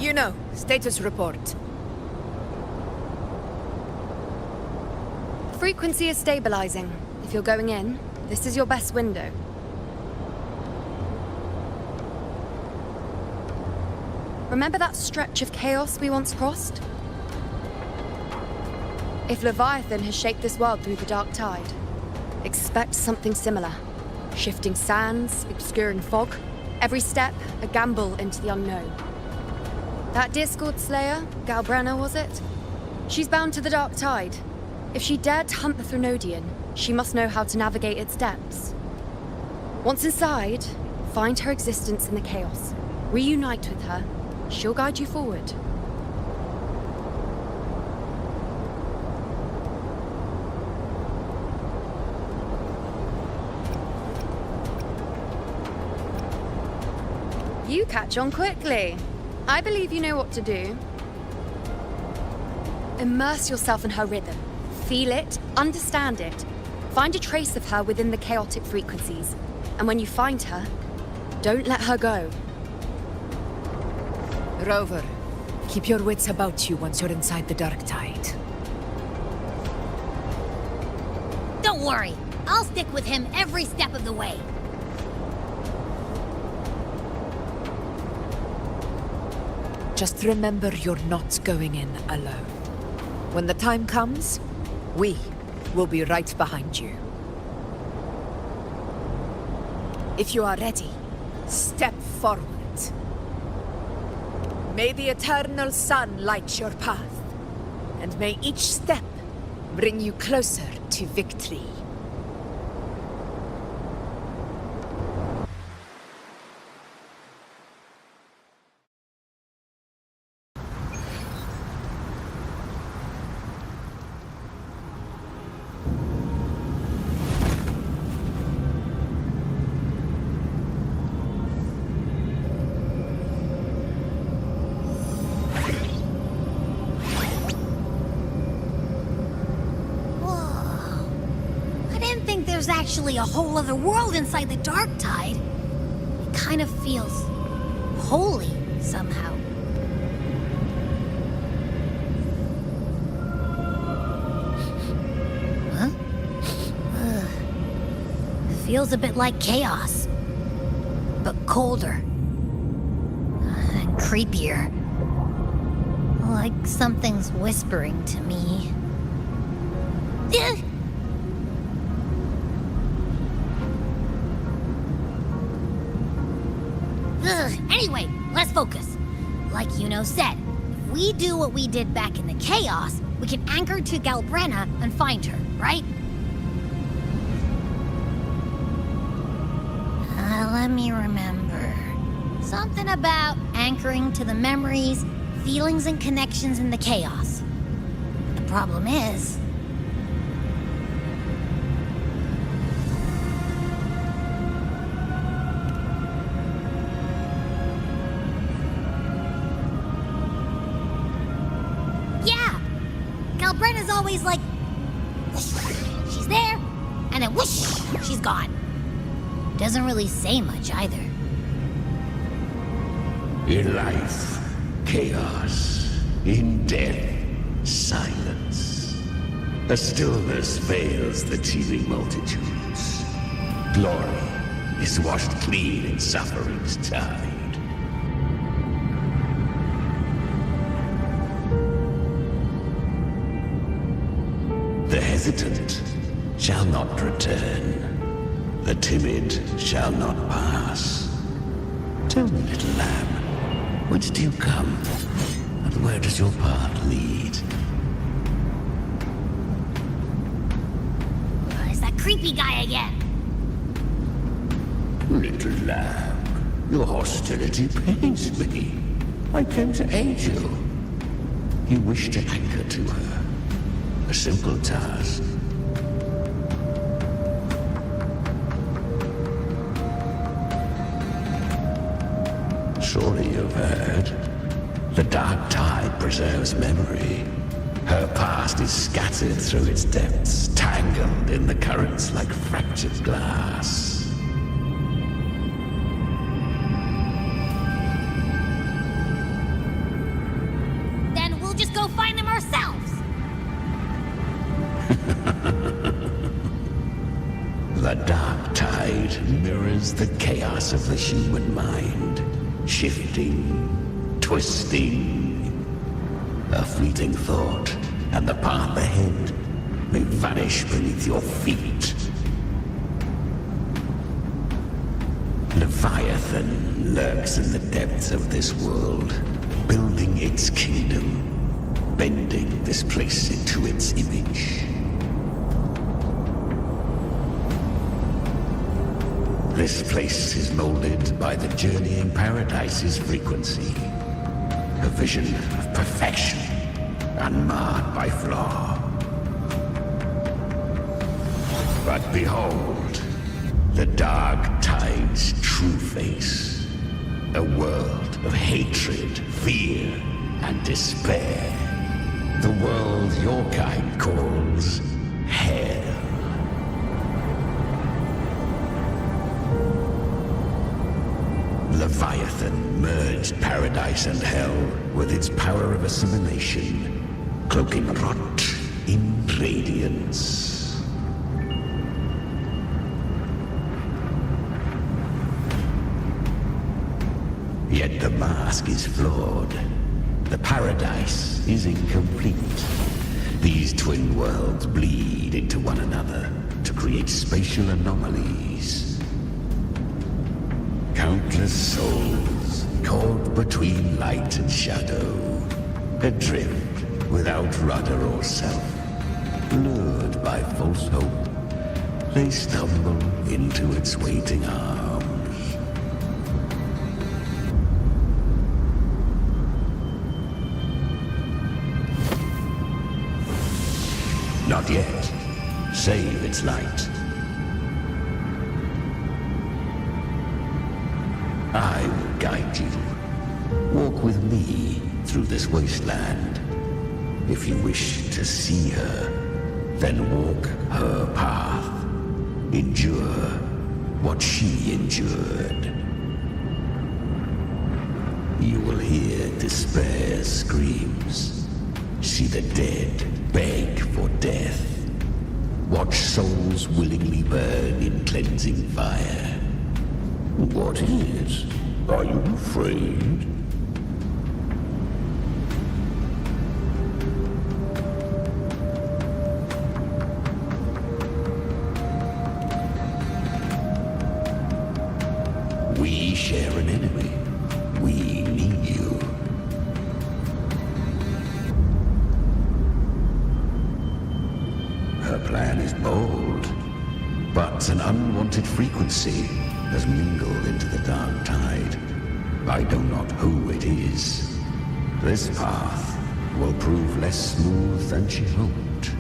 you know? Status report. Frequency is stabilizing. If you're going in, this is your best window. Remember that stretch of chaos we once crossed? If Leviathan has shaped this world through the dark tide, expect something similar. Shifting sands, obscuring fog, every step a gamble into the unknown. That Discord Slayer, Galbrenna was it? She's bound to the dark tide. If she dared to hunt the Threnodian, she must know how to navigate its depths. Once inside, find her existence in the chaos. Reunite with her. She'll guide you forward. You catch on quickly. I believe you know what to do. Immerse yourself in her rhythm. Feel it, understand it. Find a trace of her within the chaotic frequencies. And when you find her, don't let her go. Rover, keep your wits about you once you're inside the dark tide. Don't worry. I'll stick with him every step of the way. Just remember you're not going in alone. When the time comes, we will be right behind you. If you are ready, step forward. May the eternal sun light your path, and may each step bring you closer to victory. There's actually a whole other world inside the dark tide. It kind of feels holy somehow. Huh? Feels a bit like chaos, but colder and creepier. Like something's whispering to me. Anyway, let's focus. Like Yuno said, if we do what we did back in the chaos, we can anchor to Galbrenna and find her, right? Let me remember. Something about anchoring to the memories, feelings, and connections in the chaos. The problem is... Galbrenna's always like, whoosh, she's there, and then whoosh, she's gone. Doesn't really say much either. In life, chaos. In death, silence. A stillness veils the teeming multitudes. Glory is washed clean in suffering's tide. The hesitant shall not return. The timid shall not pass. Tell me, little lamb, whence do you come? And where does your path lead? It's that creepy guy again. Little lamb, your hostility pains me. I came to aid you. You wish to anchor to her. A simple task. Surely you've heard. The dark tide preserves memory. Her past is scattered through its depths, tangled in the currents like fractured glass. The dark tide mirrors the chaos of the human mind, shifting, twisting. A fleeting thought, and the path ahead may vanish beneath your feet. Leviathan lurks in the depths of this world, building its kingdom, bending this place into its image. This place is molded by the journeying paradise's frequency, a vision of perfection, unmarred by flaw. But behold, the dark tide's true face, a world of hatred, fear, and despair. The world your kind calls hell. Leviathan merged paradise and hell with its power of assimilation, cloaking rot in radiance. Yet the mask is flawed. The paradise is incomplete. These twin worlds bleed into one another to create spatial anomalies. Countless souls caught between light and shadow, adrift without rudder or self, lured by false hope, they stumble into its waiting arms. Not yet. Save its light. I will guide you. Walk with me through this wasteland. If you wish to see her, then walk her path. Endure what she endured. You will hear despair's screams. See the dead beg for death. Watch souls willingly burn in cleansing fire. What is? Are you afraid? We share an enemy. We need you. Her plan is bold, but an unwanted frequency has mingled into the dark tide. I know not who it is. This path will prove less smooth than she hoped.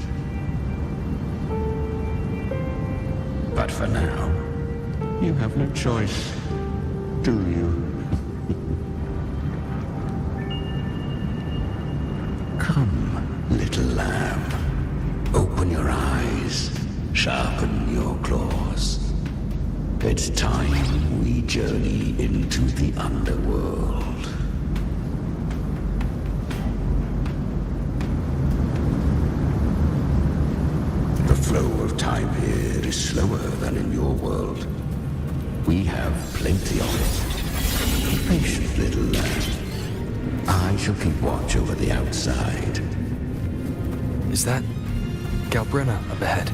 But for now, you have no choice, do you? Come, little lamb. Open your eyes, sharpen your claws. It's time we journey into the underworld. The flow of time here is slower than in your world. We have plenty of it. Be patient, little lad. I shall keep watch over the outside. Is that Galbrenna up ahead?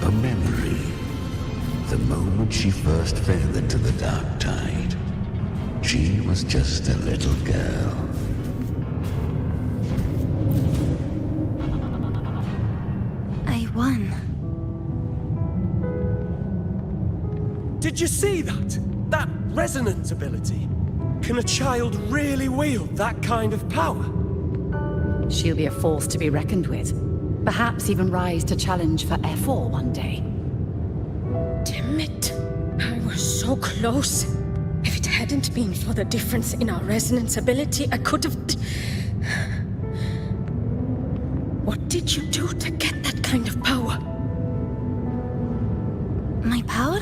A memory. The moment she first fell into the dark tide. She was just a little girl. I won. Did you see that? That resonance ability? Can a child really wield that kind of power? She'll be a force to be reckoned with. Perhaps even rise to challenge for F4 one day. Damn it. I was so close. If it hadn't been for the difference in our resonance ability, I could have... What did you do to get that kind of power? My power?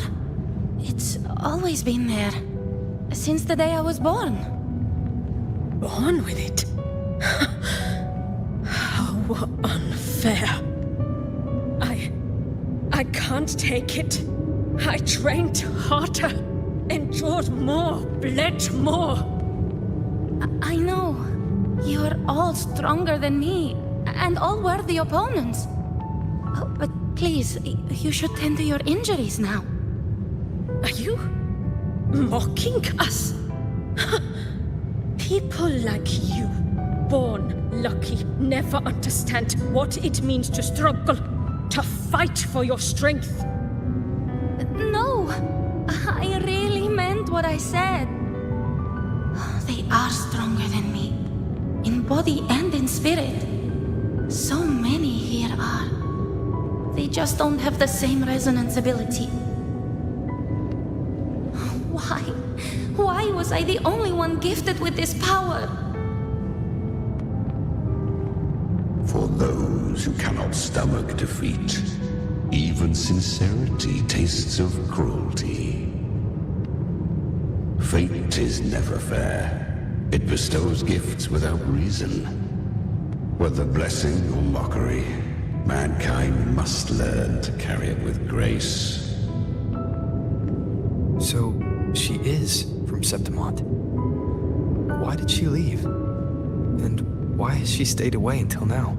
It's always been there. Since the day I was born. Born with it? How unfair. can't take it. I trained harder, endured more, bled more. I know. You're all stronger than me, and all worthy opponents. Oh, but please, you should tend to your injuries now. Are you mocking us? People like you, born lucky, never understand what it means to struggle, to fight for your strength. No, I really meant what I said. They are stronger than me, in body and in spirit. So many here are. They just don't have the same resonance ability. Why was I the only one gifted with this power? For those who cannot stomach defeat, even sincerity tastes of cruelty. Fate is never fair. It bestows gifts without reason. Whether blessing or mockery, mankind must learn to carry it with grace. So, she is from Septimont. Why did she leave? And why has she stayed away until now?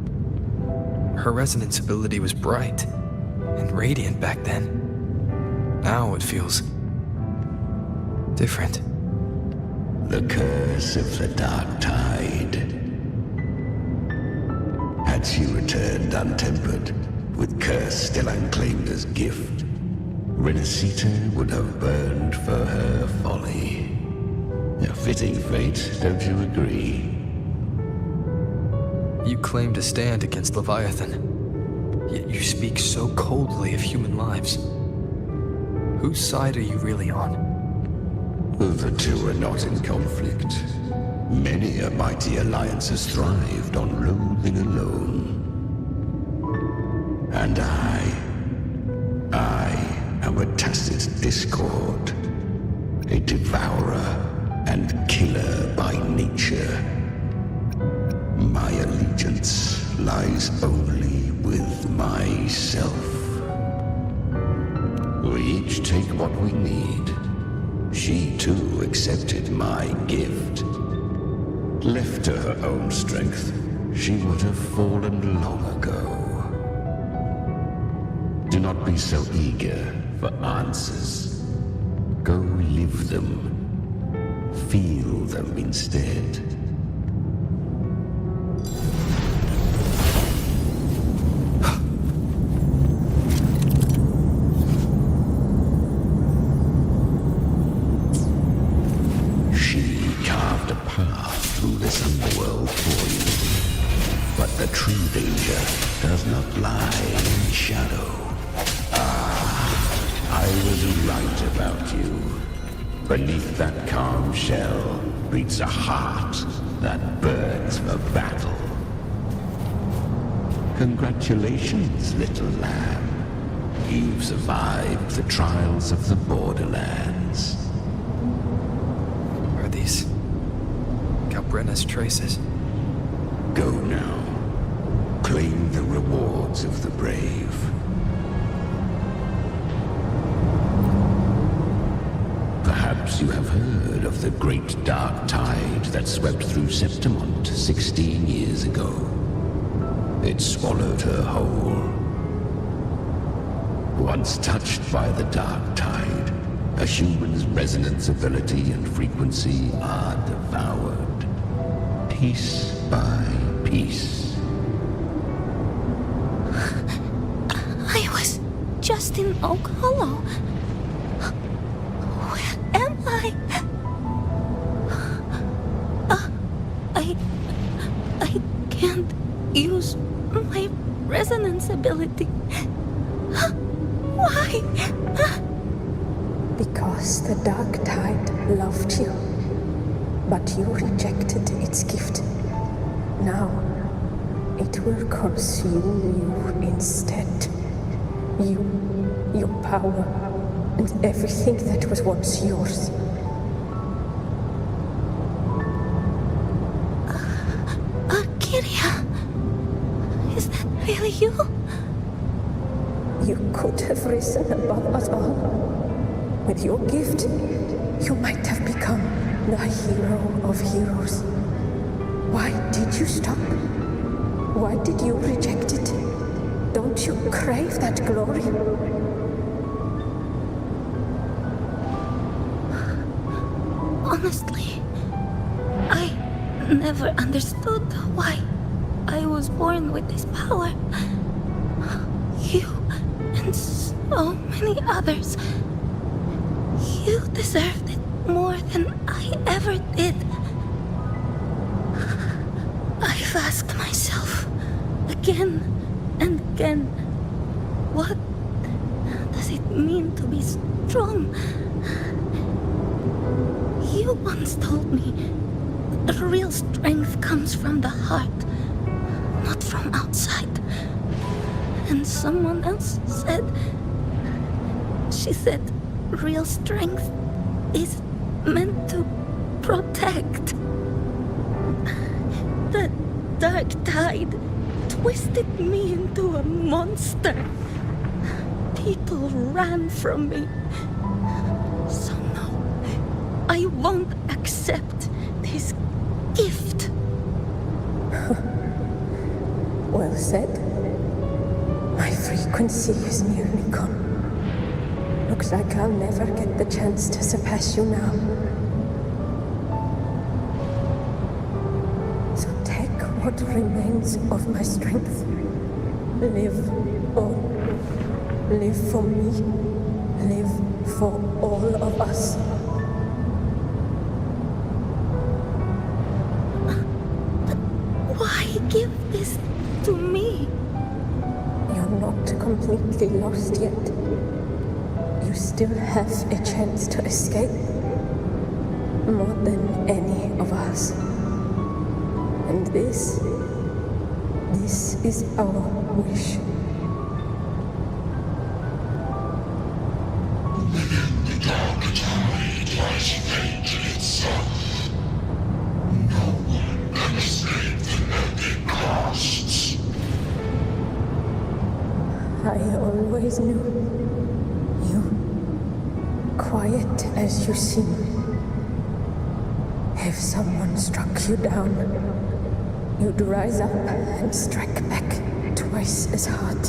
Her resonance ability was bright and radiant back then. Now it feels different. The curse of the dark tide. Had she returned untempered, with curse still unclaimed as gift, Renacita would have burned for her folly. A fitting fate, don't you agree? You claim to stand against Leviathan, yet you speak so coldly of human lives. Whose side are you really on? The two are not in conflict. Many a mighty alliance has thrived on loathing alone. And I am a tacit discord, a devourer and killer by nature. My allegiance lies only with myself. We each take what we need. She too accepted my gift. Left to her own strength, she would have fallen long ago. Do not be so eager for answers. Go live them. Feel them instead. She carved a path through this underworld for you. But the true danger does not lie in shadow. I was right about you. Beneath that calm shell beats a heart that burns for battle. Congratulations, little lamb. You've survived the trials of the borderlands. Are these Galbrenna's traces? Go now. Claim the rewards of the brave. Perhaps you have heard of the great dark tide that swept through Septimont 16 years ago. It swallowed her whole. Once touched by the dark tide, a human's resonance ability and frequency are devoured, piece by piece. I was just in Oak Hollow. Where am I? I can't use my resonance ability. Why? Because the dark tide loved you, but you rejected its gift. Now, it will consume you instead. You, your power, and everything that was once yours. Kyria, is that really you? You could have risen above us all. With your gift, you might have become the hero of heroes. Why did you stop? Why did you reject it? Don't you crave that glory? Honestly, I never understood why I was born with this power. You and so many others, you deserved it more than I ever did. I've asked myself again and again, what does it mean to be strong? You once told me that real strength comes from the heart, not from outside. And someone else said, she said, real strength is meant to protect. The dark tide twisted me into a monster. People ran from me. So no, I won't accept this gift. Well said. My frequency is nearly gone. Looks like I'll never get the chance to surpass you now. So take what remains of my strength. Live on. Live for me. Live for all of us. Why give this to me? You're not completely lost yet. You still have a chance to escape. More than any of us. And this is our wish. Within the dark tide lies fate itself. No one can escape the net it casts. I always knew you, quiet as you seem. If someone struck you down, you'd rise up and strike back twice as hard.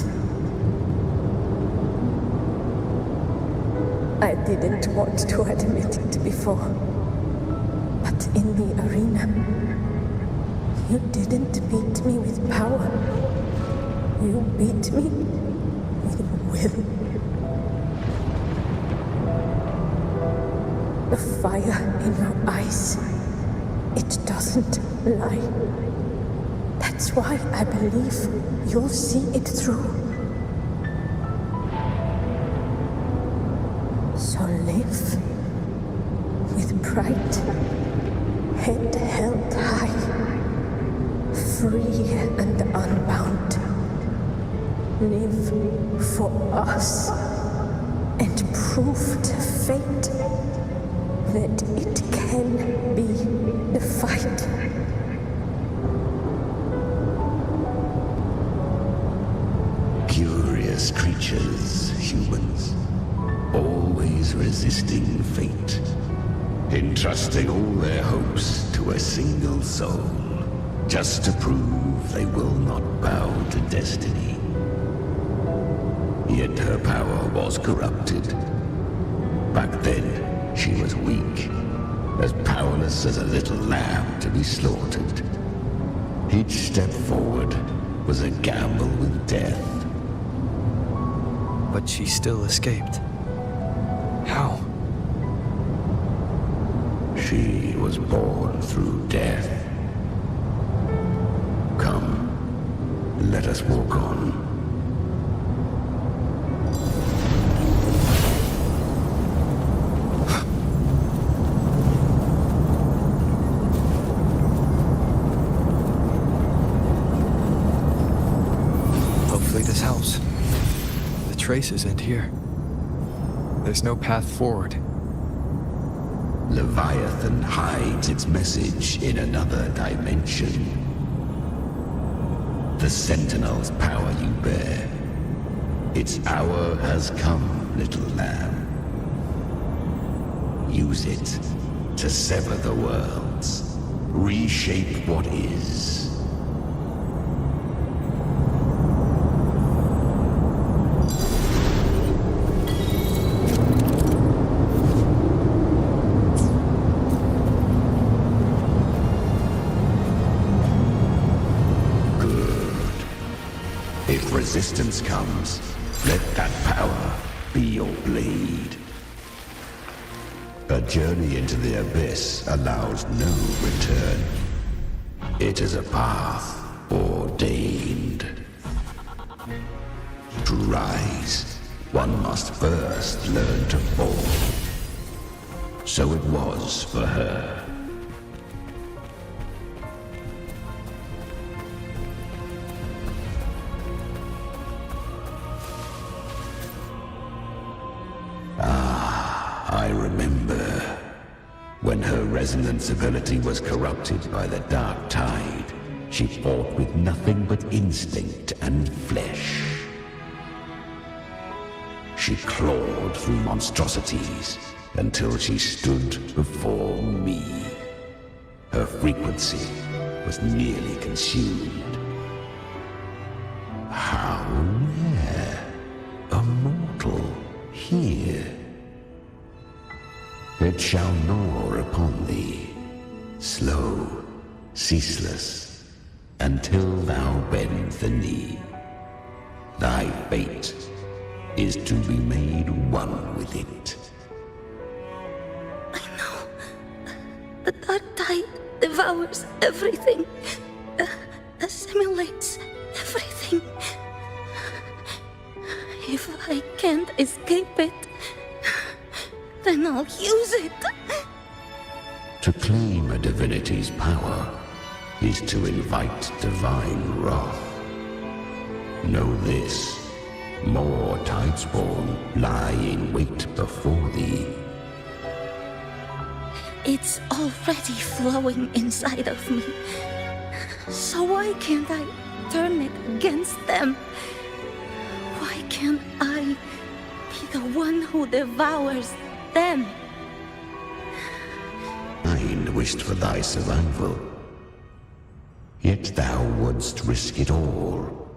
I didn't want to admit it before, but in the arena, you didn't beat me with power. You beat me with will. The fire in your eyes, it doesn't lie. That's why I believe you'll see it through. So live with pride, head held high, free and unbound. Live for us and prove to fate that it can be the fight. Curious creatures, humans, always resisting fate, entrusting all their hopes to a single soul, just to prove they will not bow to destiny. Yet her power was corrupted. Back then, she was weak, as powerless as a little lamb to be slaughtered. Each step forward was a gamble with death. But she still escaped. How? She was born through death. Come, let us walk on. Hopefully this helps. The traces end here. There's no path forward. Leviathan hides its message in another dimension. The Sentinel's power you bear Its hour has come, little lamb. Use it to sever the worlds, reshape what is. If resistance comes, let that power be your blade. A journey into the abyss allows no return. It is a path ordained. To rise, one must first learn to fall. So it was for her. I remember when her resonance ability was corrupted by the dark tide. She fought with nothing but instinct and flesh. She clawed through monstrosities until she stood before me. Her frequency was nearly consumed. How rare a mortal here. It shall gnaw upon thee, slow, ceaseless, until thou bend the knee. Thy fate is to be made one with it. I know. The dark tide devours everything, assimilates everything. If I can't escape it, then I'll use it. To claim a divinity's power is to invite divine wrath. Know this, more tidespawn lie in wait before thee. It's already flowing inside of me. So why can't I turn it against them? Why can't I be the one who devours them? Mind wished for thy survival, yet thou wouldst risk it all.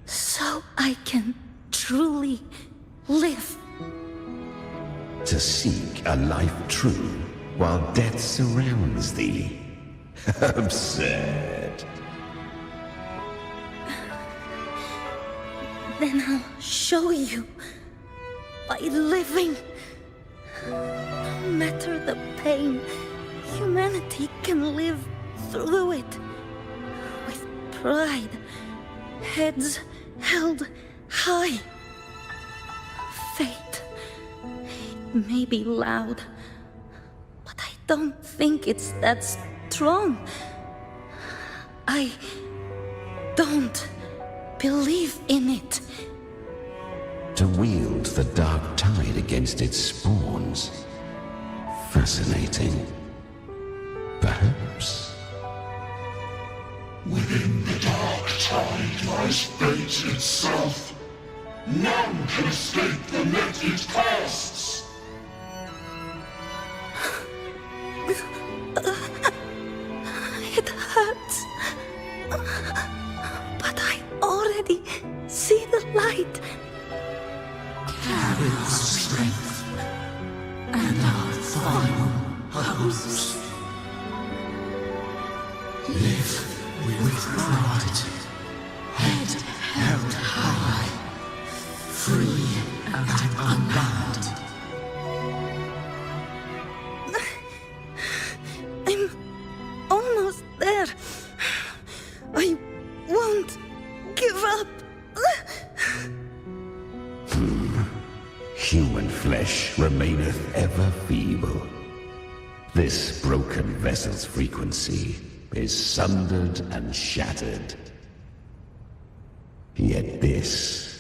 So I can truly live. To seek a life true while death surrounds thee. Absurd. Then I'll show you. By living. No matter the pain, humanity can live through it. With pride, heads held high. Fate, it may be loud, but I don't think it's that strong. I don't believe in it. To wield the dark tide against its spawns. Fascinating. Perhaps. Within the dark tide lies fate itself. None can escape the net it casts. It hurts. But I already see the light. Carry our strength and our final hopes. Live with pride, head held high, free and unbound. I'm almost there. I won't give up. Human flesh remaineth ever feeble. This broken vessel's frequency is sundered and shattered. Yet this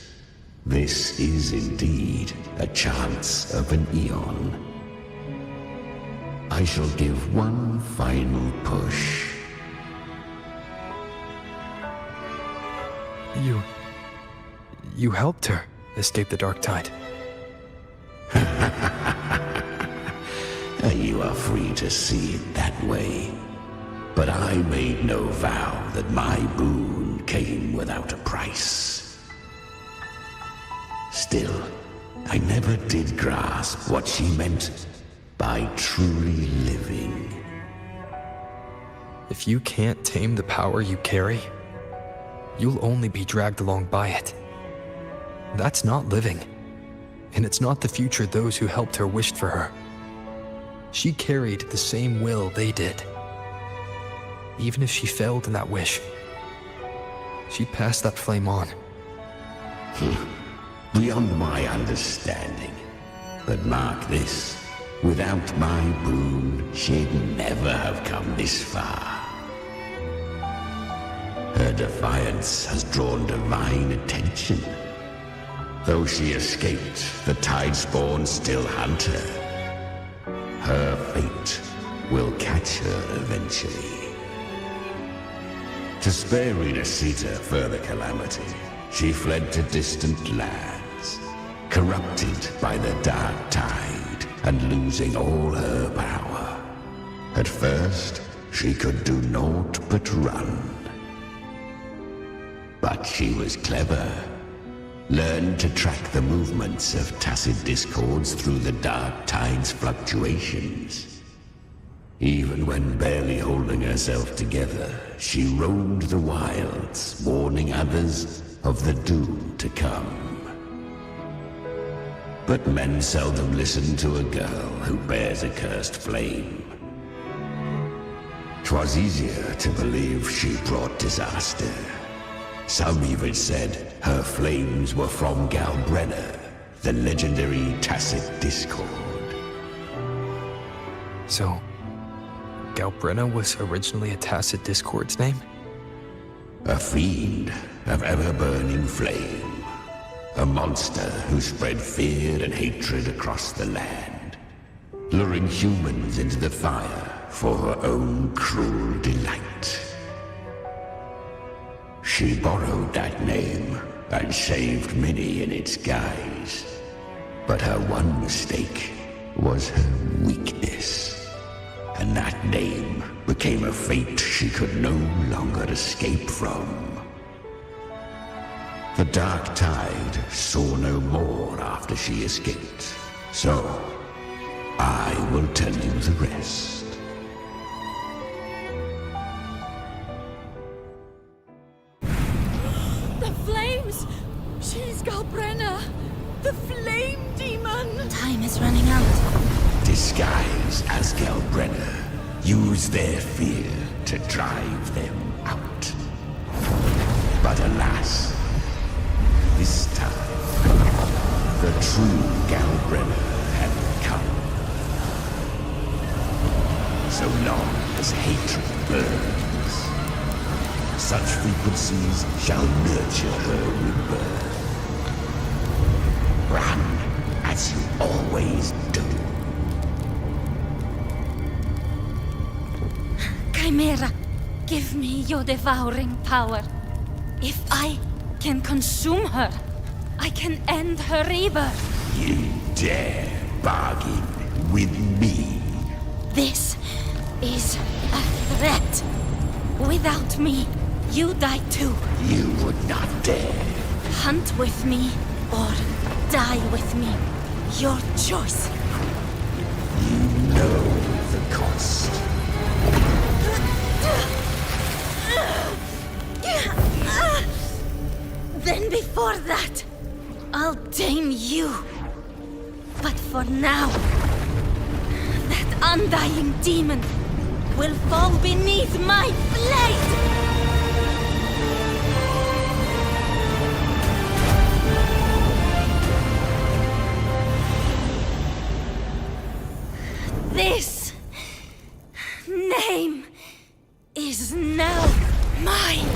is indeed a chance of an eon. I shall give one final push. You helped her escape the dark tide. You are free to see it that way. But I made no vow that my boon came without a price. Still, I never did grasp what she meant by truly living. If you can't tame the power you carry, you'll only be dragged along by it. That's not living, and it's not the future those who helped her wished for her. She carried the same will they did. Even if she failed in that wish, she'd pass that flame on. Beyond my understanding. But mark this, without my boon, she'd never have come this far. Her defiance has drawn divine attention. Though she escaped, the Tidespawn still hunt her. Her fate will catch her eventually. To spare Renasita further calamity, she fled to distant lands, corrupted by the dark tide and losing all her power. At first, she could do naught but run. But she was clever, learned to track the movements of tacit discords through the dark tide's fluctuations. Even when barely holding herself together, she roamed the wilds, warning others of the doom to come. But men seldom listen to a girl who bears a cursed flame. 'Twas easier to believe she brought disaster. Some even said her flames were from Galbrenna, the legendary tacit discord. So, Galbrenna was originally a tacit discord's name? A fiend of ever-burning flame. A monster who spread fear and hatred across the land, luring humans into the fire for her own cruel delight. She borrowed that name and saved many in its guise. But her one mistake was her weakness. And that name became a fate she could no longer escape from. The dark tide saw no more after she escaped. So, I will tell you the rest. The flames! She's Galbrenna! The flame demon! Time is running out. Disguised as Galbrenna, use their fear to drive them out. But alas, this time, the true Galbrenna had come. So long as hatred burns, such frequencies shall nurture her rebirth. Run as you always do. Chimera, give me your devouring power. If I can consume her, I can end her rebirth. You dare bargain with me? This is a threat. Without me, you die too. You would not dare. Hunt with me or die with me. Your choice. You know the cost. Then before that, I'll tame you. But for now, that undying demon will fall beneath my blade! This name is now mine.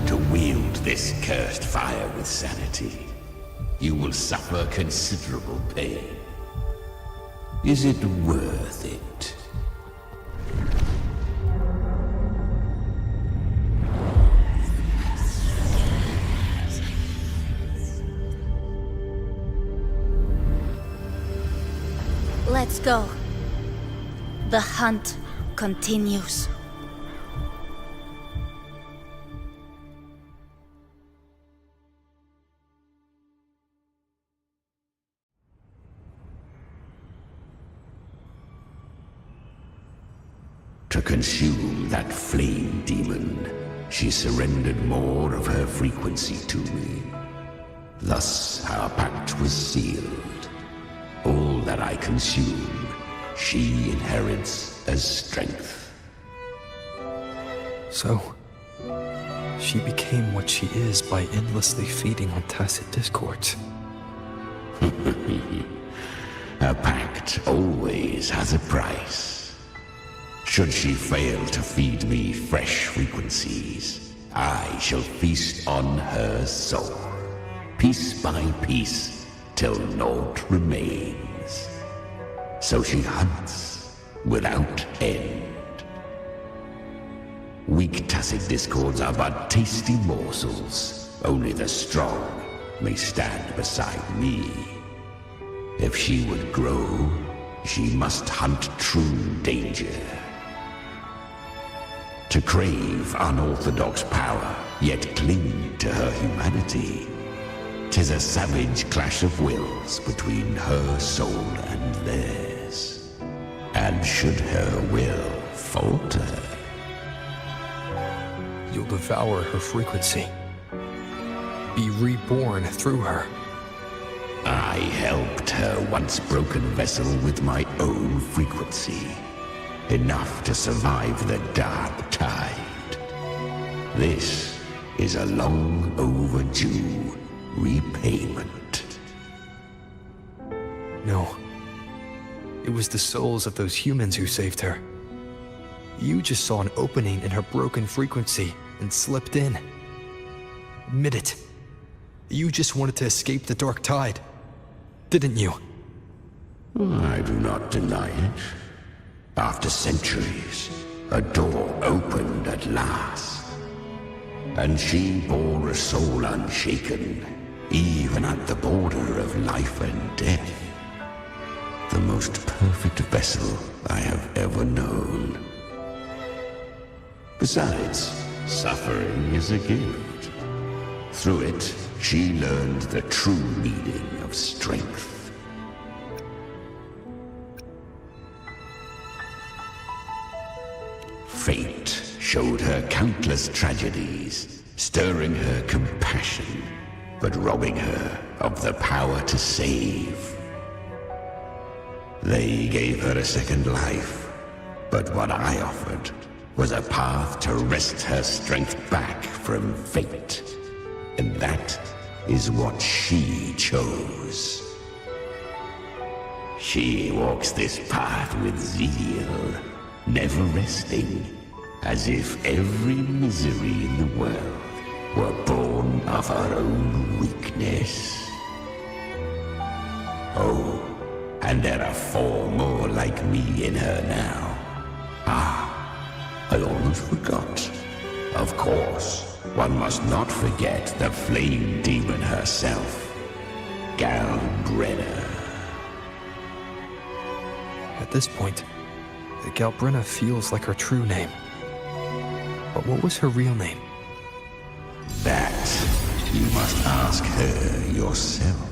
To wield this cursed fire with sanity, you will suffer considerable pain. Is it worth it? Let's go. The hunt continues. To consume that flame demon, she surrendered more of her frequency to me. Thus our pact was sealed. All that I consume, she inherits as strength. So, she became what she is by endlessly feeding on tacit discords. A pact always has a price. Should she fail to feed me fresh frequencies, I shall feast on her soul, piece by piece, till naught remains. So she hunts without end. Weak tacit discords are but tasty morsels. Only the strong may stand beside me. If she would grow, she must hunt true danger. To crave unorthodox power, yet cling to her humanity, 'tis a savage clash of wills between her soul and theirs. And should her will falter, You'll devour her frequency. Be reborn through her. I helped her once broken vessel with my own frequency. Enough to survive the dark tide. This is a long overdue repayment. No. It was the souls of those humans who saved her. You just saw an opening in her broken frequency and slipped in. Admit it. You just wanted to escape the dark tide, didn't you? I do not deny it. After centuries, a door opened at last. And she bore a soul unshaken, even at the border of life and death. The most perfect vessel I have ever known. Besides, suffering is a gift. Through it, she learned the true meaning of strength. Fate showed her countless tragedies, stirring her compassion, but robbing her of the power to save. They gave her a second life, but what I offered was a path to wrest her strength back from fate. And that is what she chose. She walks this path with zeal, never resting, as if every misery in the world were born of her own weakness. Oh, and there are 4 more like me in her now. I almost forgot. Of course, one must not forget the flame demon herself, Galbrenna. At this point, Galbrenna feels like her true name. But what was her real name? That you must ask her yourself.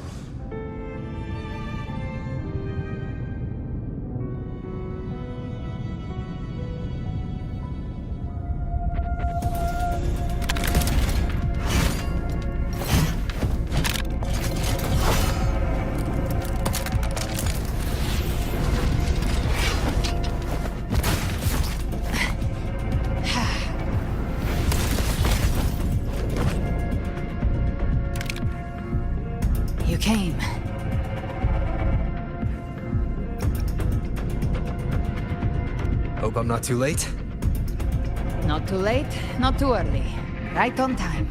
You came. Hope I'm not too late. Not too late, not too early. Right on time.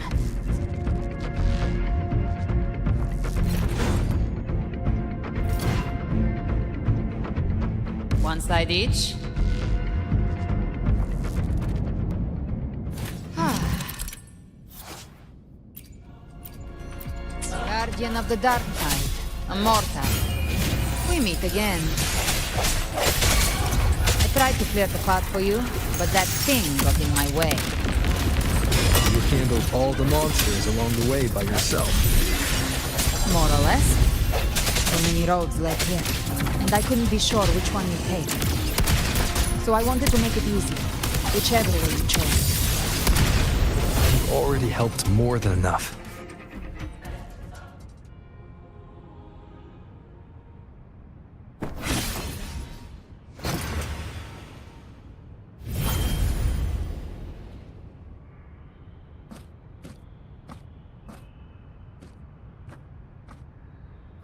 One side each. Guardian of the Dark Tide, a mortal. We meet again. tried to clear the path for you, but that thing got in my way. You handled all the monsters along the way by yourself. More or less. So many roads led here, and I couldn't be sure which one you take. So I wanted to make it easy, whichever way you chose. You've already helped more than enough.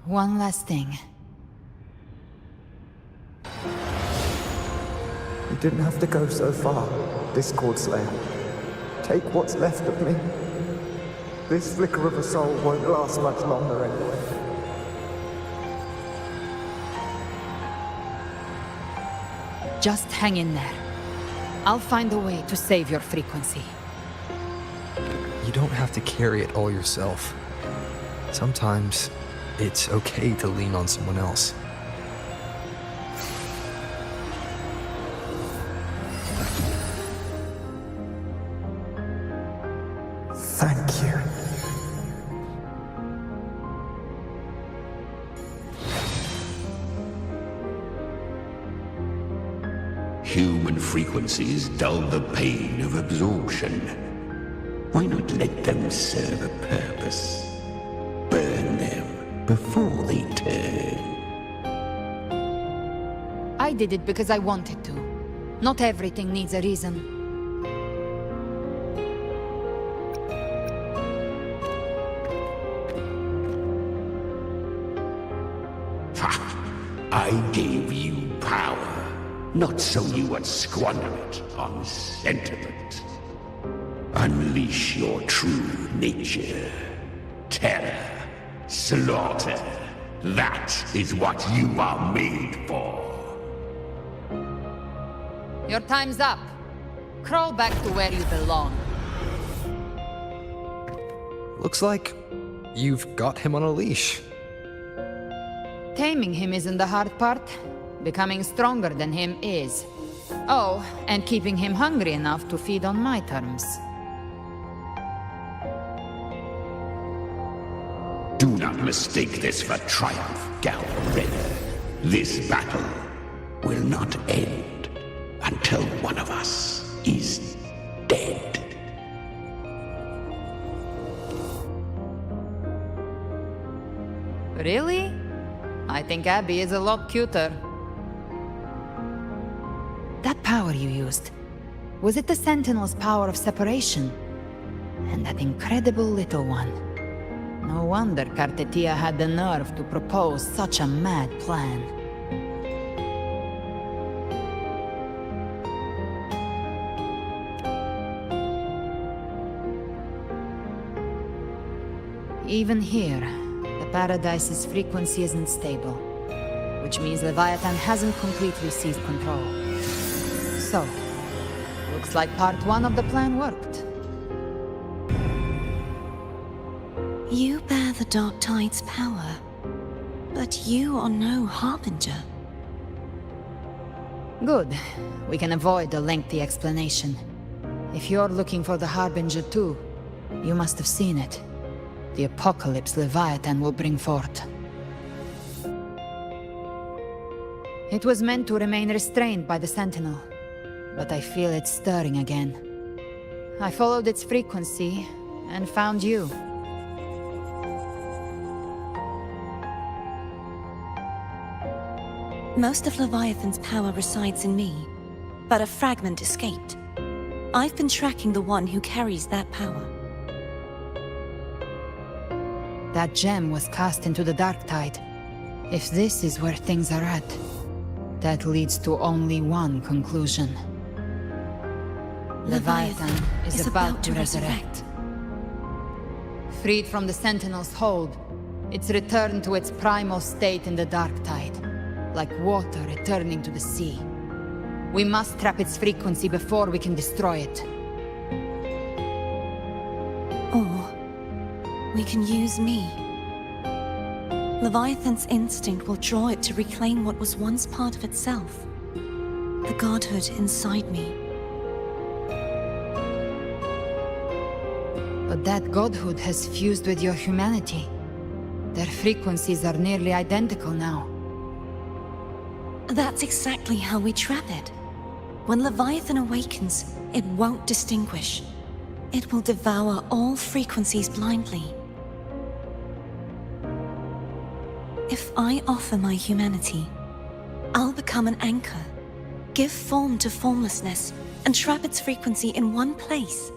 One last thing. You didn't have to go so far, Discord Slayer. Take what's left of me. This flicker of a soul won't last much longer anyway. Just hang in there. I'll find a way to save your frequency. You don't have to carry it all yourself. Sometimes it's okay to lean on someone else. Thank you. Human frequencies dull the pain of absorption. Why not let them serve a purpose? Burn them before they turn. I did it because I wanted to. Not everything needs a reason. Ha! I gave you power, not so you would squander it on sentiment. Unleash your true nature. Terror, slaughter. That is what you are made for. Your time's up. Crawl back to where you belong. Looks like you've got him on a leash. Taming him isn't the hard part. Becoming stronger than him is. Oh, and keeping him hungry enough to feed on my terms. Do not mistake this for triumph, Galred. This battle will not end until one of us is dead. Really? I think Abby is a lot cuter. That power you used, was it the Sentinel's power of separation? And that incredible little one. No wonder Cartetia had the nerve to propose such a mad plan. Even here, the Paradise's frequency isn't stable, which means Leviathan hasn't completely seized control. So, looks like part one of the plan worked. You bear the Dark Tide's power, but you are no Harbinger. Good. We can avoid a lengthy explanation. If you're looking for the Harbinger too, you must have seen it. The apocalypse Leviathan will bring forth. It was meant to remain restrained by the Sentinel, but I feel it stirring again. I followed its frequency and found you. Most of Leviathan's power resides in me, but a fragment escaped. I've been tracking the one who carries that power. That gem was cast into the Dark Tide. If this is where things are at, that leads to only one conclusion. Leviathan is about to resurrect. Freed from the Sentinel's hold, it's returned to its primal state in the Dark Tide, like water returning to the sea. We must trap its frequency before we can destroy it. Or we can use me. Leviathan's instinct will draw it to reclaim what was once part of itself. The godhood inside me. But that godhood has fused with your humanity. Their frequencies are nearly identical now. That's exactly how we trap it. When Leviathan awakens, it won't distinguish. It will devour all frequencies blindly. If I offer my humanity, I'll become an anchor, give form to formlessness, and trap its frequency in one place.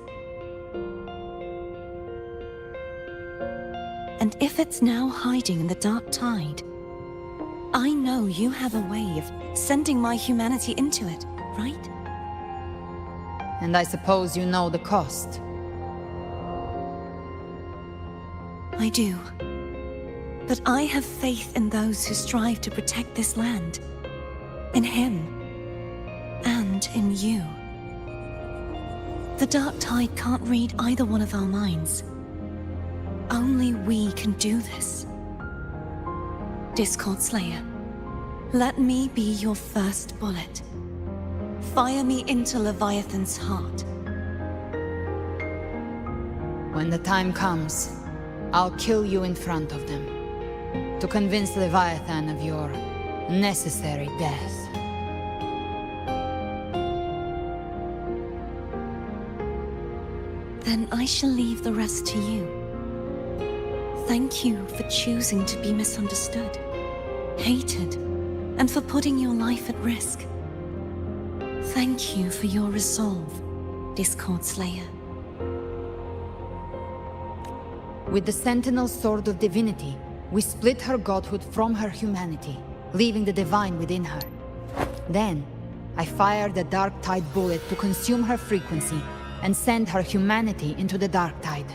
And if it's now hiding in the dark tide, I know you have a way of sending my humanity into it, right? And I suppose you know the cost. I do. But I have faith in those who strive to protect this land. In him. And in you. The dark tide can't read either one of our minds. Only we can do this. Discord Slayer, let me be your first bullet. Fire me into Leviathan's heart. When the time comes, I'll kill you in front of them, to convince Leviathan of your necessary death. Then I shall leave the rest to you. Thank you for choosing to be misunderstood, hated, and for putting your life at risk. Thank you for your resolve, Discord Slayer. With the Sentinel Sword of Divinity, we split her godhood from her humanity, leaving the divine within her. Then, I fired a dark tide bullet to consume her frequency and send her humanity into the dark tide.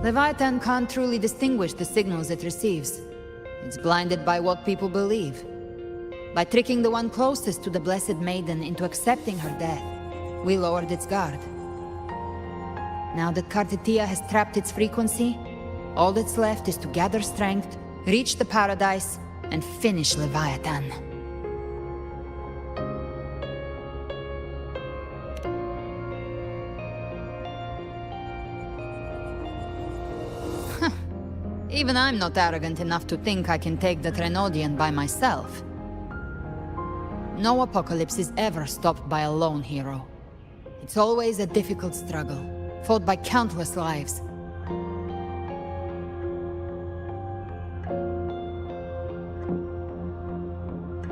Leviathan can't truly distinguish the signals it receives. It's blinded by what people believe. By tricking the one closest to the Blessed Maiden into accepting her death, we lowered its guard. Now that Kartitia has trapped its frequency, all that's left is to gather strength, reach the paradise, and finish Leviathan. Even I'm not arrogant enough to think I can take the Trenodian by myself. No apocalypse is ever stopped by a lone hero. It's always a difficult struggle, fought by countless lives.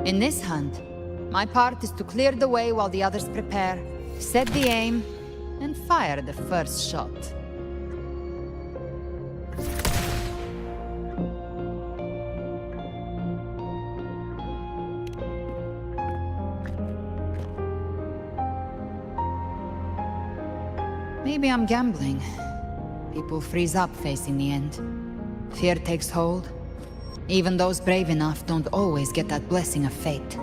In this hunt, my part is to clear the way while the others prepare, set the aim, and fire the first shot. Maybe I'm gambling. People freeze up facing the end. Fear takes hold. Even those brave enough don't always get that blessing of fate.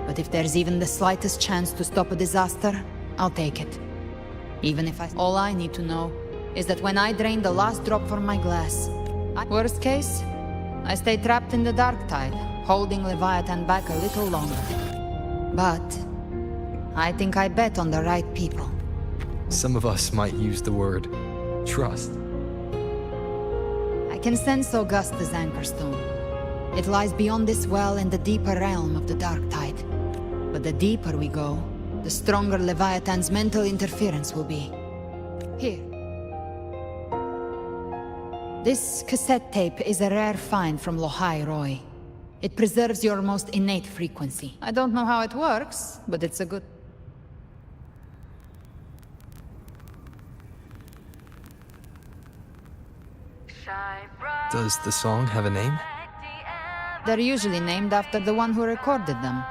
But if there's even the slightest chance to stop a disaster, I'll take it. Even if all I need to know is that when I drain the last drop from my glass, worst case, I stay trapped in the dark tide, holding Leviathan back a little longer. But I think I bet on the right people. Some of us might use the word trust. I can sense Augusta's anchorstone. It lies beyond this well in the deeper realm of the dark tide. But the deeper we go, the stronger Leviathan's mental interference will be. Here. This cassette tape is a rare find from Lohai Roy. It preserves your most innate frequency. I don't know how it works, but it's a good... Does the song have a name? They're usually named after the one who recorded them.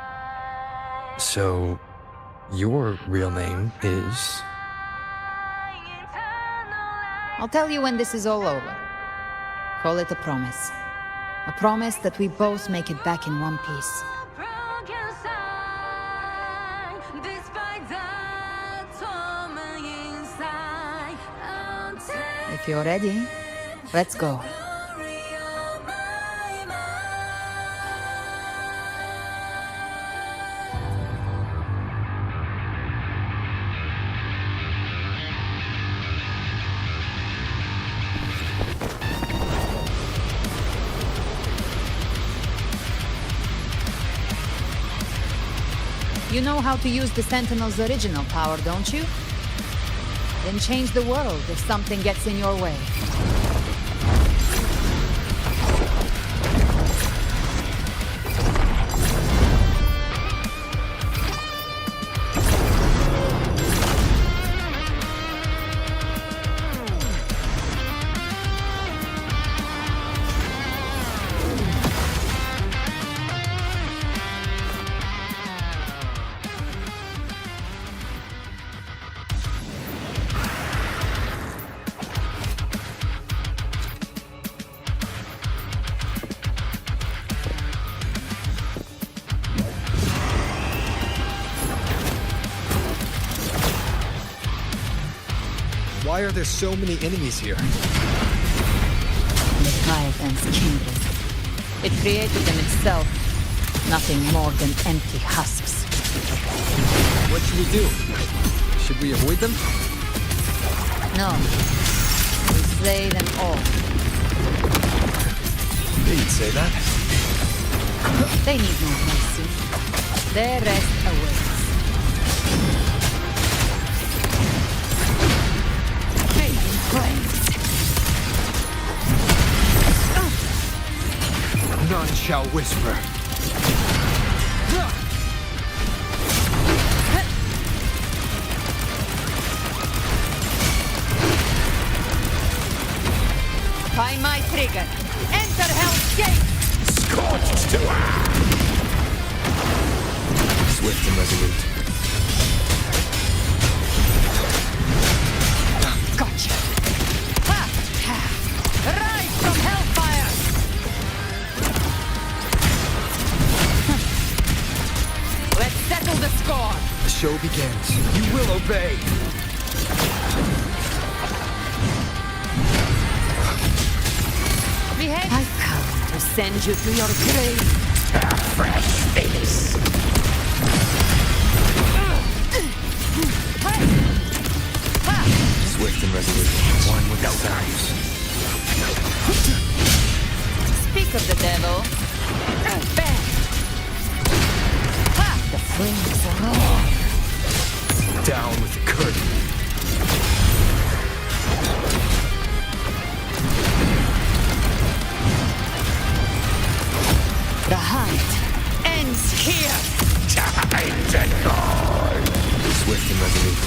So, your real name is... I'll tell you when this is all over. Call it a promise. A promise that we both make it back in one piece. If you're ready, let's go. You know how to use the Sentinel's original power, don't you? Then change the world if something gets in your way. Why are there so many enemies here? Leviathan's kindred. It created them itself. Nothing more than empty husks. What should we do? Should we avoid them? No. We slay them all. You'd say that. They need no mercy. Their rest awaits. Fading flames. None shall whisper. By my trigger. Enter Hell's Gate! Scorched to Swift and resolute. Gotcha! Ha! Ha! Rise from Hellfire! Let's settle the score! The show begins. You will obey. Behave! I've come to send you to your grave! fresh face. Swift and resolute. One with no eyes. Speak of the devil. Bang! Ha! The flames roar. Down with the curtain. The hunt ends here. Time to go. Swift and resolute.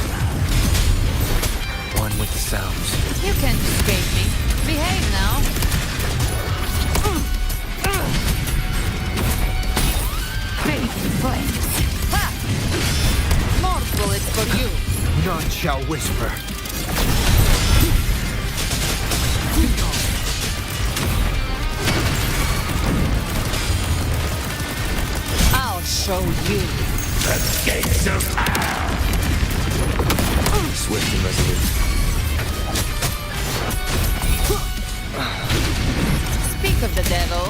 One with the sounds. You can't escape me. Behave now. Fading flames. Ha! More bullets for you. None shall whisper. I'll show you. The gates of hell. Swift and resolute. Speak of the devil.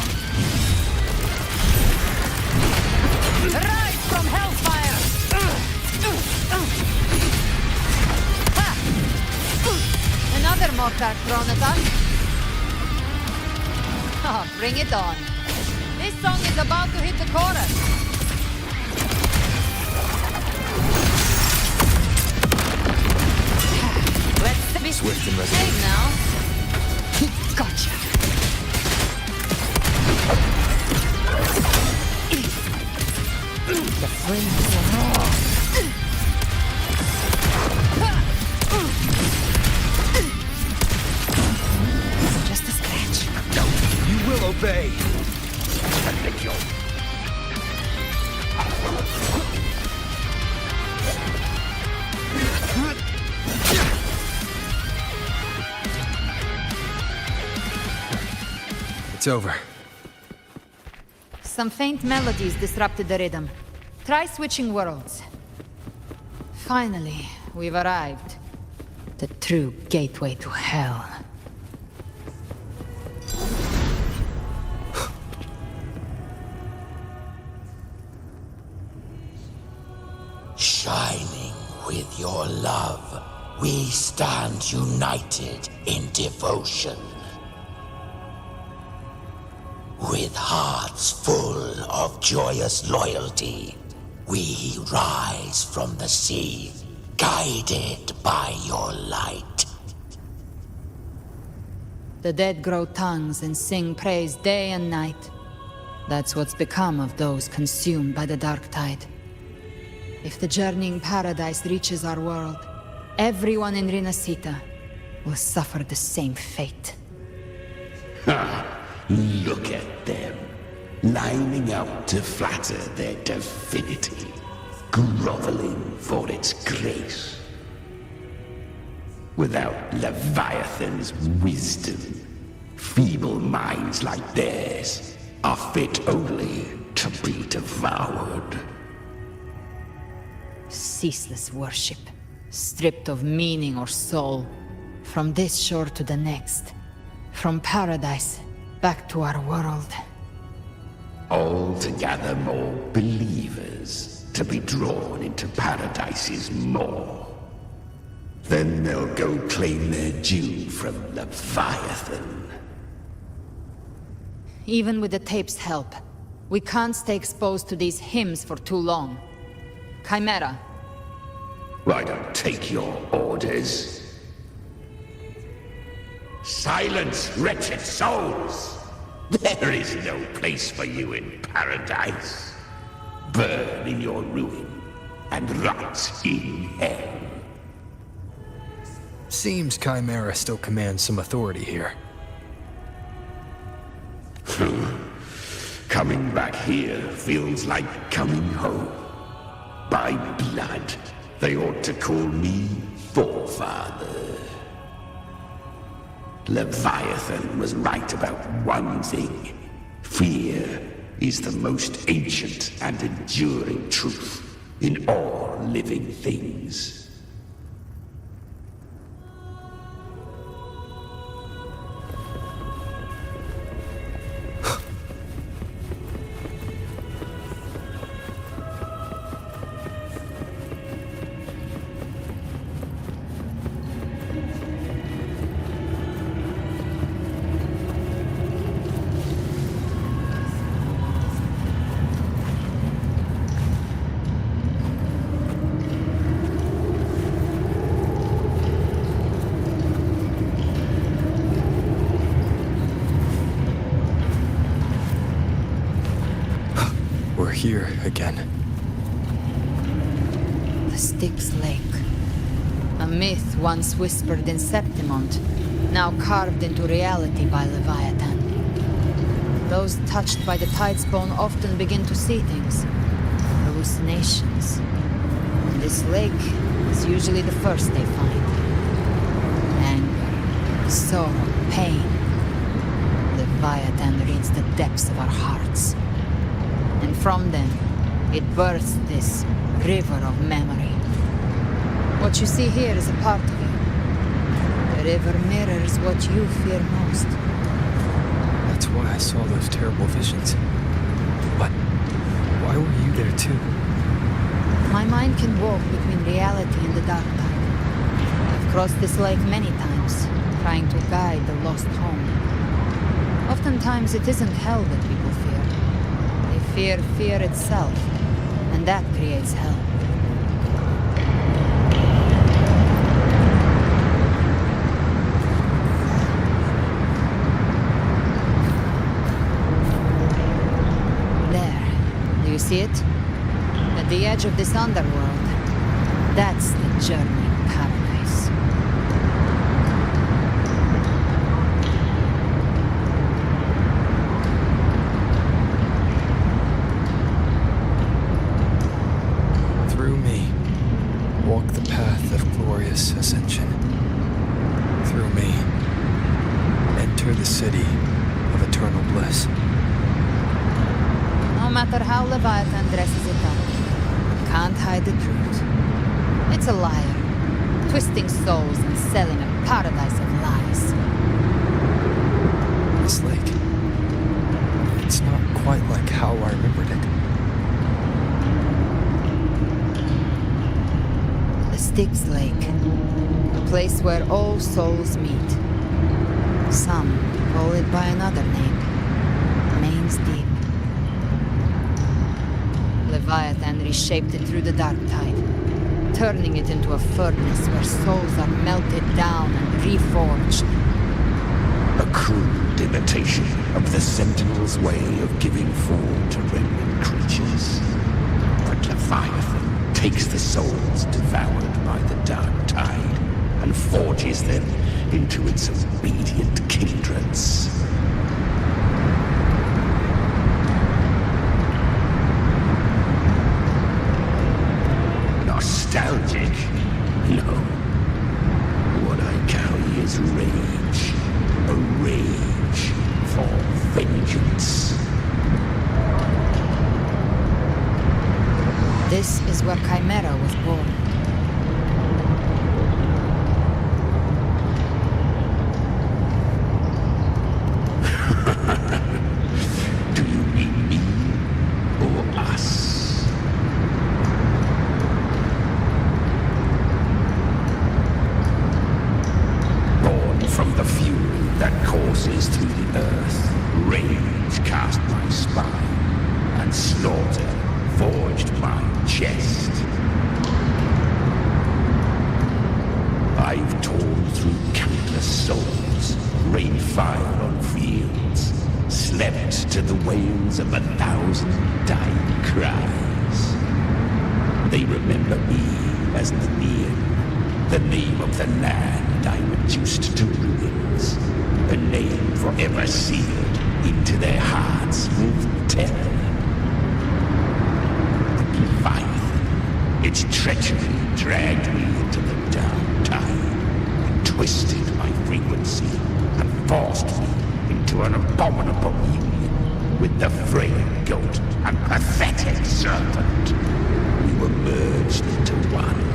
Rise from hellfire! Ha! Another mortar thrown at us. Oh, bring it on. This song is about to hit the chorus. Let's be Swift and resolute. safe now. Gotcha. The flames roar. Just a scratch. No, you will obey. It's over. Some faint melodies disrupted the rhythm. Try switching worlds. Finally, we've arrived. The true gateway to hell. Shining with your love, we stand united in devotion. With hearts full of joyous loyalty, We rise from the sea, guided by your light. The dead grow tongues and sing praise day and night. That's what's become of those consumed by the dark tide. If the journeying paradise reaches our world, everyone in Rinasita will suffer the same fate. Ha! Look at them, lining up to flatter their divinity, groveling for its grace. Without Leviathan's wisdom, feeble minds like theirs are fit only to be devoured. Ceaseless worship, stripped of meaning or soul, from this shore to the next, from paradise back to our world. All to gather more believers to be drawn into Paradise's maw. Then they'll go claim their due from Leviathan. Even with the tape's help, we can't stay exposed to these hymns for too long. Chimera. I don't take your orders. Silence, wretched souls! There is no place for you in paradise. Burn in your ruin and rot in hell. Seems Chimera still commands some authority here. Coming back here feels like coming home. By blood, they ought to call me Forefather. Leviathan was right about one thing. Fear is the most ancient and enduring truth in all living things. We're here again. The Styx Lake. A myth once whispered in Septimont, now carved into reality by Leviathan. Those touched by the tidespawn often begin to see things. Hallucinations. And this lake is usually the first they find. Anger, sorrow, pain. Leviathan reads the depths of our hearts. And from them, it births this river of memory. What you see here is a part of you. The river mirrors what you fear most. That's why I saw those terrible visions. But why were you there too? My mind can walk between reality and the dark tide. I've crossed this lake many times, trying to guide the lost home. Oftentimes it isn't hell that people fear. They fear fear itself, and that creates hell. There. Do you see it? At the edge of this underworld. That's the journey paradise. Through me, walk the path of glorious ascension. Through me, enter the city of eternal bliss. No matter how Leviathan dresses it up, can't hide the truth. It's a liar, twisting souls and selling a paradise of lies. This lake, it's not quite like how I remembered it. The Styx Lake, a place where all souls meet. Some call it by another name, Main's Deep. Leviathan reshaped it through the dark tide, turning it into a furnace where souls are melted down and reforged. A crude imitation of the Sentinel's way of giving form to remnant creatures. But Leviathan takes the souls devoured by the dark tide and forges them into its obedient kindreds. Nostalgic? No. What I carry is rage. A rage for vengeance. This is where Chimera was born. Do you mean me or us? Born from the fury that courses through the earth, rage cast my spine, and slaughter forged my chest. I've torn through countless souls, rained fire on fields, slept to the wails of 1,000 dying cries. They remember me as Nemean, the name of the land I reduced to ruins, a name forever sealed into their hearts with terror. But Leviathan, its treachery dragged me into the dark tide, twisted my frequency, and forced me into an abominable union with the frail goat and pathetic serpent. We were merged into one.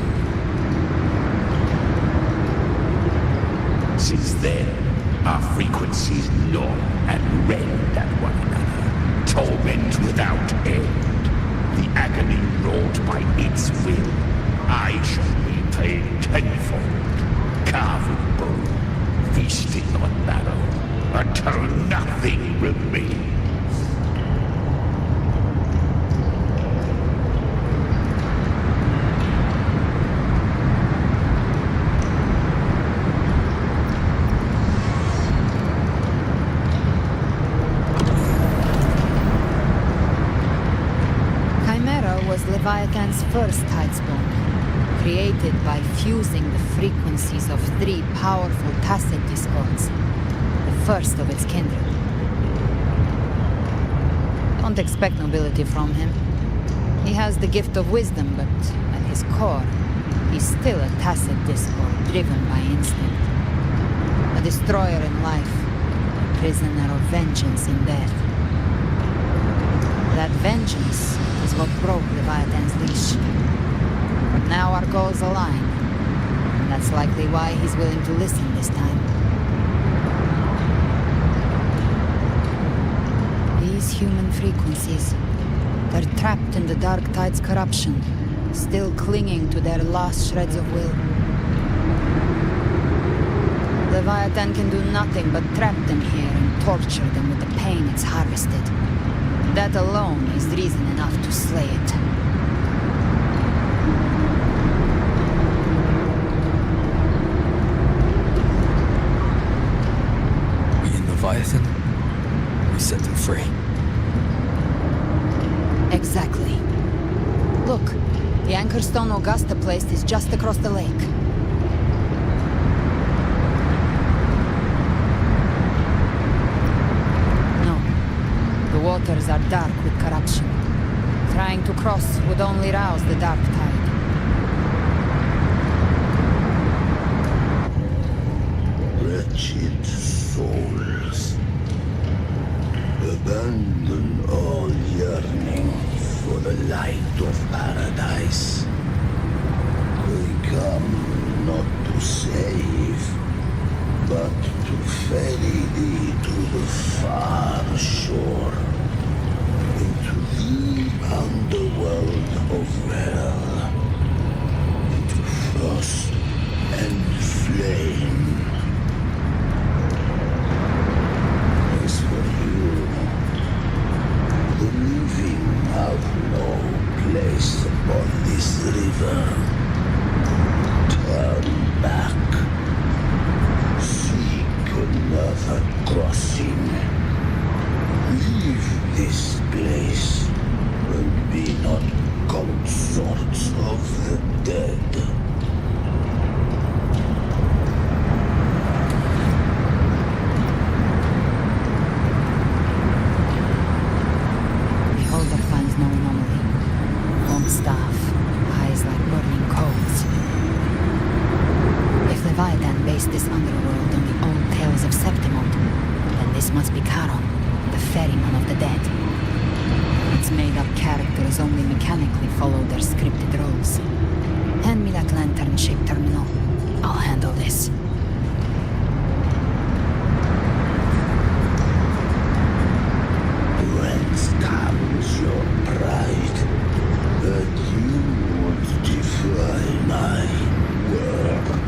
Since then, our frequencies gnaw and rend at one another, torment without end. The agony wrought by its will, I shall repay tenfold, carving bone, feasting on marrow, until nothing remains. Leviathan's first tidespawn, created by fusing the frequencies of 3 powerful tacit discords, the first of its kindred. Don't expect nobility from him. He has the gift of wisdom, but at his core, he's still a tacit discord driven by instinct. A destroyer in life, a prisoner of vengeance in death. That vengeance is what broke Leviathan's leash. But now our goals align, and that's likely why he's willing to listen this time. These human frequencies, they're trapped in the Dark Tide's corruption, still clinging to their last shreds of will. Leviathan can do nothing but trap them here and torture them with the pain it's harvested. That alone is reason enough to slay it. We in Leviathan? We set them free. Exactly. Look, the Anchorstone Augusta place is just across the lake. The waters are dark with corruption. Trying to cross would only rouse the dark tide. Wretched souls, abandon all yearning for the light of paradise. We come not to save, but to ferry thee to the far shore, into the underworld of hell, into frost and flame. As for you, the living outlaw, river. Turn back. Seek another crossing. Leave this place and be not consorts of the dead. Beholder finds no anomaly. Long staff, eyes like burning coals. If Leviathan based this underworld on the old tales of Septimont, then this must be Charon, the ferryman of the dead. Its made-up characters only mechanically follow their scripted roles. Hand me that lantern-shaped terminal. I'll handle this. Whence comes your pride that you would defy my word?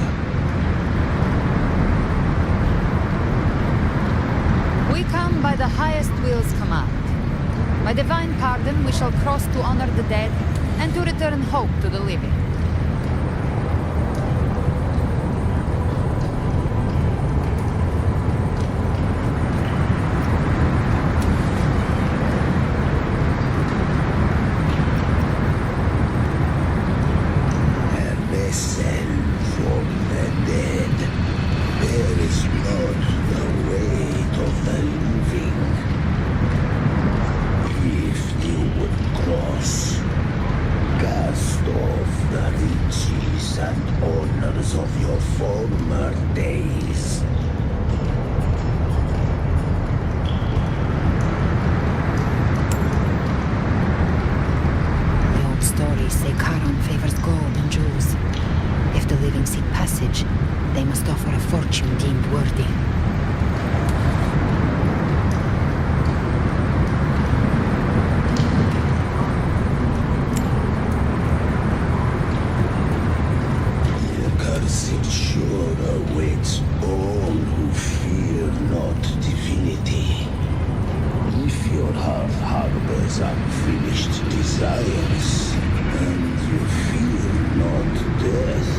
We come by the highest will's command. By divine pardon, we shall cross to honor the dead and to return hope to the living. And descend from the dead. There is not the weight of the living. If you would cross, cast off the riches and honors of your former days. The old stories say Charon favors gold and jewels. If the living seek passage, they must offer a fortune deemed worthy. The cursed shore awaits all who fear not divinity. If your heart harbors unfinished desires, and you fear not death,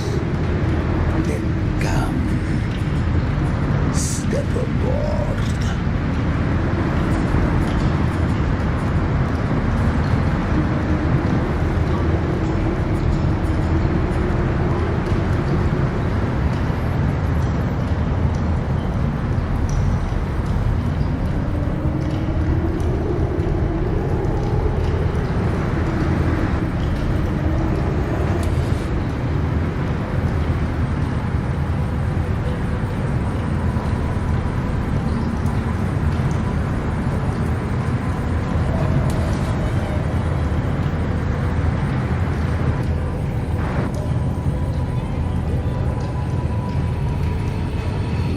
then come, step aboard.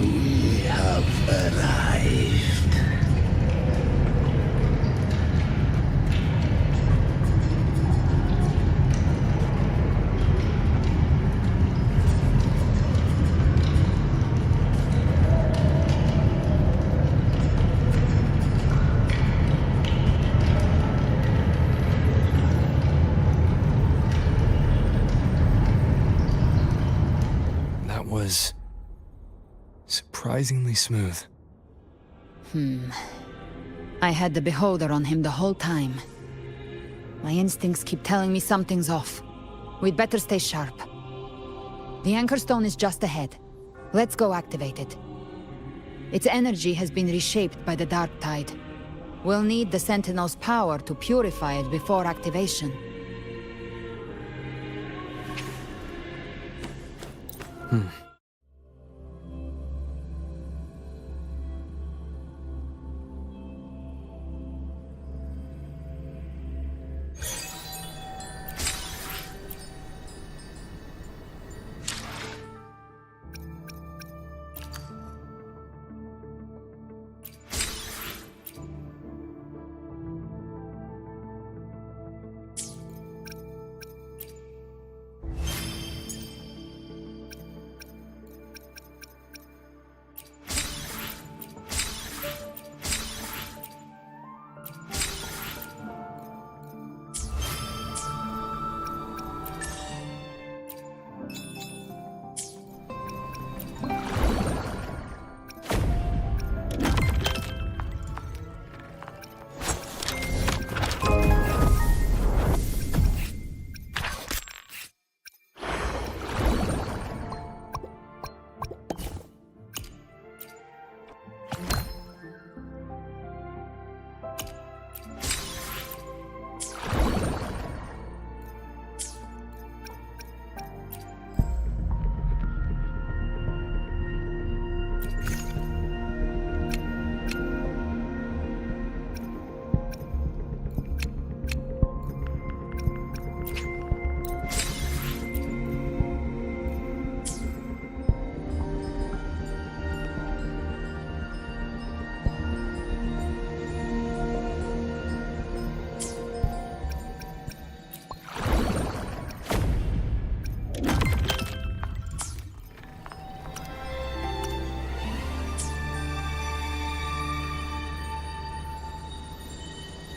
We have arrived. That was surprisingly smooth. I had the Beholder on him the whole time. My instincts keep telling me something's off. We'd better stay sharp. The Anchor Stone is just ahead. Let's go activate it. Its energy has been reshaped by the Dark Tide. We'll need the Sentinel's power to purify it before activation.